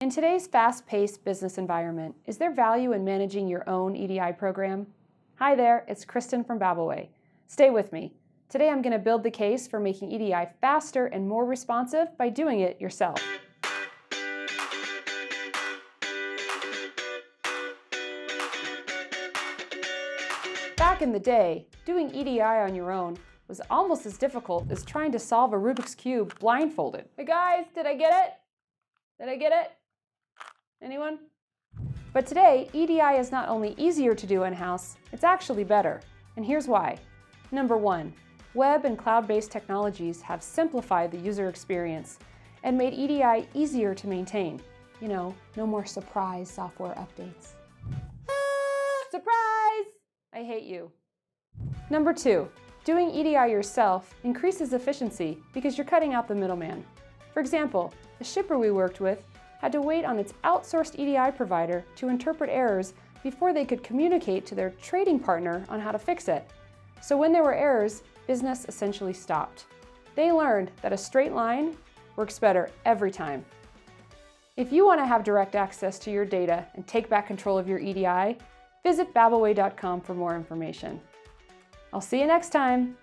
In today's fast-paced business environment, is there value in managing your own EDI program? Hi there, it's Kristen from Babelway. Stay with me. Today I'm going to build the case for making EDI faster and more responsive by doing it yourself. Back in the day, doing EDI on your own was almost as difficult as trying to solve a Rubik's Cube blindfolded. Hey guys, did I get it? Did I get it? Anyone? But today, EDI is not only easier to do in-house, it's actually better. And here's why. Number one, web and cloud-based technologies have simplified the user experience and made EDI easier to maintain. You know, no more surprise software updates. Surprise! I hate you. Number two, doing EDI yourself increases efficiency because you're cutting out the middleman. For example, the shipper we worked with had to wait on its outsourced EDI provider to interpret errors before they could communicate to their trading partner on how to fix it. So when there were errors, business essentially stopped. They learned that a straight line works better every time. If you want to have direct access to your data and take back control of your EDI, visit babelway.com for more information. I'll see you next time.